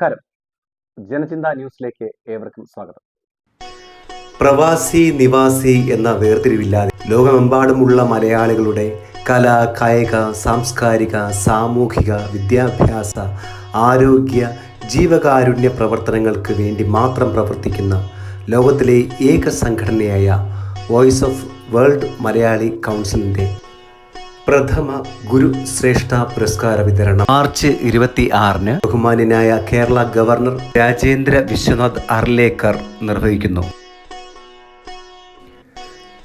നമസ്കാരം. ജനചിന്ത ന്യൂസിലേക്ക് ഏവർക്കും സ്വാഗതം. പ്രവാസി നിവാസി എന്ന വേർതിരിവില്ലാതെ ലോകമെമ്പാടുമുള്ള മലയാളികളുടെ കല, കായിക, സാംസ്കാരിക, സാമൂഹിക, വിദ്യാഭ്യാസ, ആരോഗ്യ, ജീവകാരുണ്യ പ്രവർത്തനങ്ങൾക്ക് വേണ്ടി മാത്രം പ്രവർത്തിക്കുന്ന ലോകത്തിലെ ഏക സംഘടനയായ വോയിസ് ഓഫ് വേൾഡ് മലയാളി കൗൺസിലിൻ്റെ പ്രഥമ ഗുരുശ്രേഷ്ഠ പുരസ്കാര വിതരണം മാർച്ച് 26-ന് ബഹുമാന്യനായ കേരള ഗവർണർ രാജേന്ദ്ര വിശ്വനാഥ് അർലേക്കർ നിർവഹിക്കുന്നു.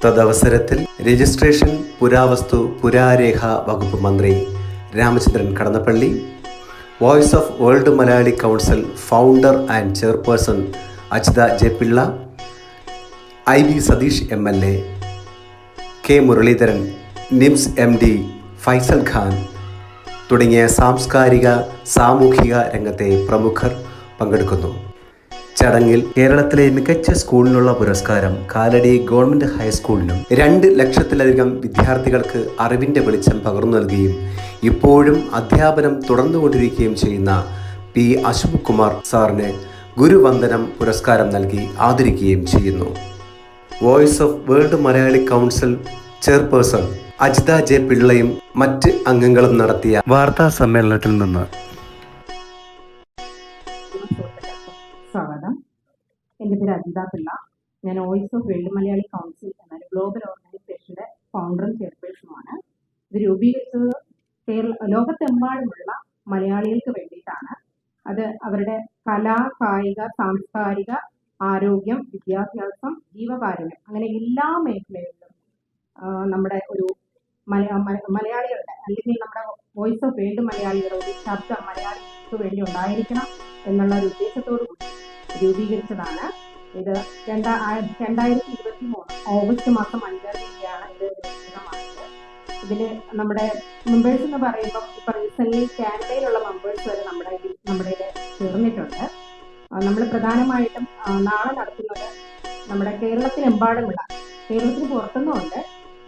തദവസരത്തിൽ രജിസ്ട്രേഷൻ, പുരാവസ്തു, പുരാരേഖ വകുപ്പ് മന്ത്രി Ramachandran Kadannappally, voice of world Malayali council founder and chairperson Ajitha J Pillai, IB Satheesh MLA, K Muraleedharan, NIMS MD Faisal Khan തുടങ്ങിയ സാംസ്കാരിക സാമൂഹിക രംഗത്തെ പ്രമുഖർ പങ്കെടുക്കുന്നു. ചടങ്ങിൽ കേരളത്തിലെ മികച്ച സ്കൂളിനുള്ള പുരസ്കാരം കാലടി ഗവൺമെൻറ് ഹൈസ്കൂളിനും 2 ലക്ഷത്തിലധികം വിദ്യാർത്ഥികൾക്ക് അറിവിൻ്റെ വെളിച്ചം പകർന്നു നൽകുകയും ഇപ്പോഴും അധ്യാപനം തുടർന്നുകൊണ്ടിരിക്കുകയും ചെയ്യുന്ന P. അശോക് കുമാർ സാറിന് ഗുരുവന്ദനം പുരസ്കാരം നൽകി ആദരിക്കുകയും ചെയ്യുന്നു. Voice of world Malayali council chairperson Ajitha J പിള്ളയും മറ്റ് അംഗങ്ങളും നടത്തിയ വാർത്താ സമ്മേളനത്തിൽ നിന്ന് സ്വാഗതം. എൻ്റെ പേര് അജിത പിള്ള. ഞാൻ voice of world Malayali council എന്ന ഗ്ലോബൽ ഓർഗനൈസേഷന്റെ ഫൗണ്ടറും ചെയർപേഴ്സണുമാണ്. ഇത് രൂപീകരിച്ചത് ലോകത്തെമ്പാടുമുള്ള മലയാളികൾക്ക് വേണ്ടിയിട്ടാണ്. അത് അവരുടെ കലാ, കായിക, സാംസ്കാരിക, ആരോഗ്യം, വിദ്യാഭ്യാസം, ജീവകാരുണ്യം അങ്ങനെ എല്ലാ മേഖലകളിലും നമ്മുടെ ഒരു മലയാളികളുടെ അല്ലെങ്കിൽ നമ്മുടെ വോയിസ് ഓഫ് വേൾഡ് മലയാളികളുടെ ഒരു ശബ്ദം മലയാളികൾക്ക് വേണ്ടി ഉണ്ടായിരിക്കണം എന്നുള്ള ഒരു ഉദ്ദേശത്തോടു കൂടി രൂപീകരിച്ചതാണ്. ഇത് 2023 ഓഗസ്റ്റ് മാസം 5-ാം തീയതിയാണ് ഇത് രൂപീകൃതമായത്. ഇതിൽ നമ്മുടെ മെമ്പേഴ്സ് എന്ന് പറയുമ്പോൾ ഇപ്പൊ റീസെന്റ് കാനഡയിലുള്ള മെമ്പേഴ്സ് വരെ നമ്മുടെ ചേർന്നിട്ടുണ്ട്. നമ്മൾ പ്രധാനമായിട്ടും നാളെ നടത്തുന്നത് നമ്മുടെ കേരളത്തിലെമ്പാടുമുള്ള കേരളത്തിന് പുറത്തുനിന്നുകൊണ്ട്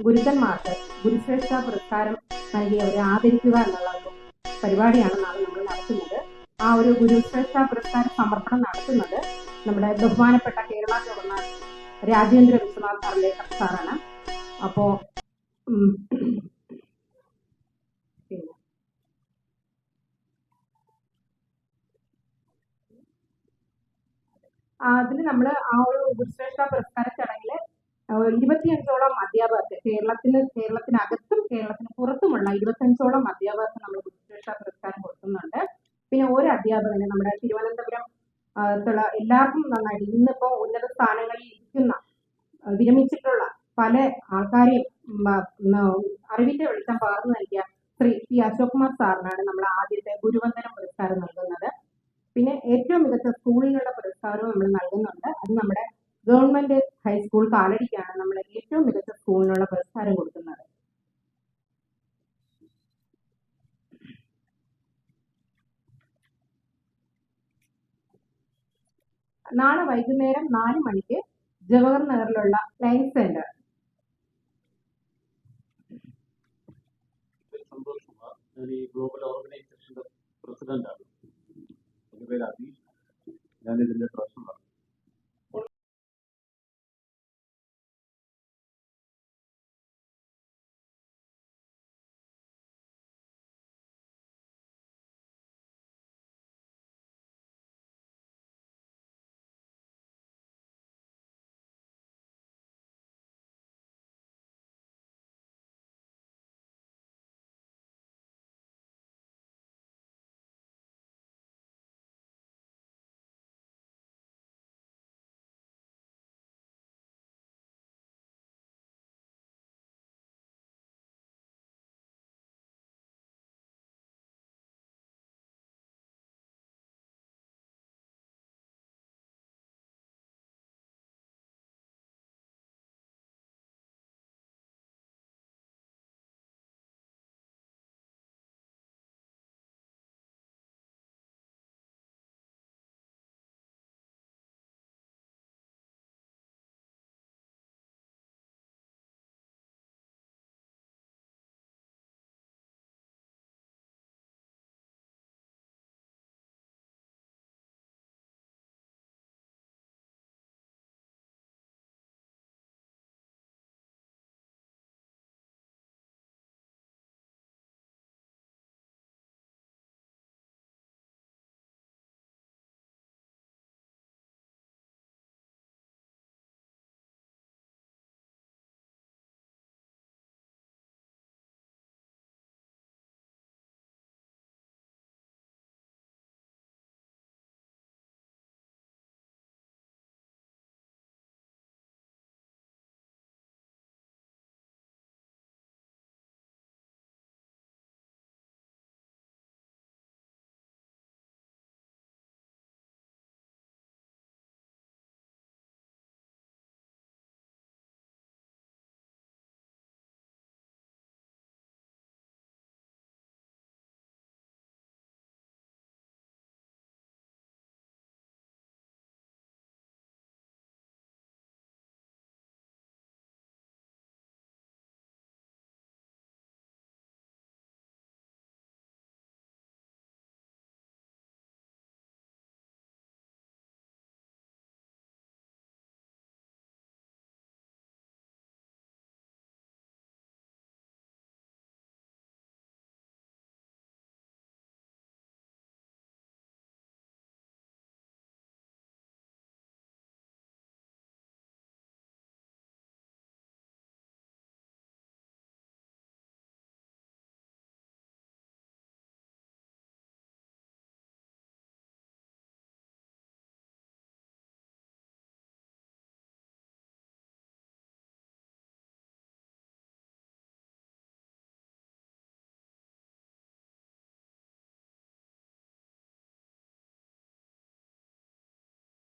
ഗുരുക്കന്മാർക്ക് ഗുരുശ്രേഷ്ഠ പുരസ്കാരം നൽകി അവരെ ആദരിക്കുക എന്നുള്ള ഒരു പരിപാടിയാണ് നാളെ നമ്മൾ നടത്തുന്നത്. ആ ഒരു ഗുരുശ്രേഷ്ഠ പുരസ്കാര സമർപ്പണം നടത്തുന്നത് നമ്മുടെ ബഹുമാനപ്പെട്ട കേരള ഗവർണർ രാജേന്ദ്ര വിശ്വനാഥ് അർലേക്കർ സാറാണ്. അപ്പോ അതിൽ നമ്മൾ ആ ഒരു ഗുരുശ്രേഷ്ഠ പുരസ്കാര ചടങ്ങില് 25ഓളം അധ്യാപകർക്ക് കേരളത്തിനകത്തും കേരളത്തിന് പുറത്തുമുള്ള 25ഓളം അധ്യാപകർക്ക് നമ്മൾ ഗുരുശ്രേഷ്ഠ പുരസ്കാരം കൊടുക്കുന്നുണ്ട്. പിന്നെ ഒരു അധ്യാപകന് നമ്മുടെ തിരുവനന്തപുരം എല്ലാവർക്കും നന്നായിട്ട് ഇന്നിപ്പോ ഉന്നത സ്ഥാനങ്ങളിൽ ഇരിക്കുന്ന വിരമിച്ചിട്ടുള്ള പല ആൾക്കാരെയും അറിവിന്റെ വെളിച്ചം പകർന്നു നൽകിയ ശ്രീ P. അശോക് കുമാർ സാറിനാണ് നമ്മൾ ആദ്യത്തെ ഗുരുവന്ദനം പുരസ്കാരം നൽകുന്നത്. പിന്നെ ഏറ്റവും മികച്ച സ്കൂളിനുള്ള പുരസ്കാരവും നമ്മൾ നൽകുന്നുണ്ട്. അത് നമ്മുടെ ഗവൺമെന്റ് ഹൈസ്കൂൾ കാലടിക്കാണ് നമ്മൾ ഏറ്റവും മികച്ച സ്കൂളിനുള്ള പുരസ്കാരം കൊടുക്കുന്നത്. നാളെ വൈകുന്നേരം 4 മണിക്ക് ജവഹർ നഗറിലുള്ള ലയൻസ് സെന്റർ. ഗ്ലോബൽ ഓർഗനൈസേഷന്റെ പ്രസിഡന്റാണ്. എൻ്റെ പേര് അബീഷ്. ഞാൻ ഇതിന്റെ ട്രഷറർ.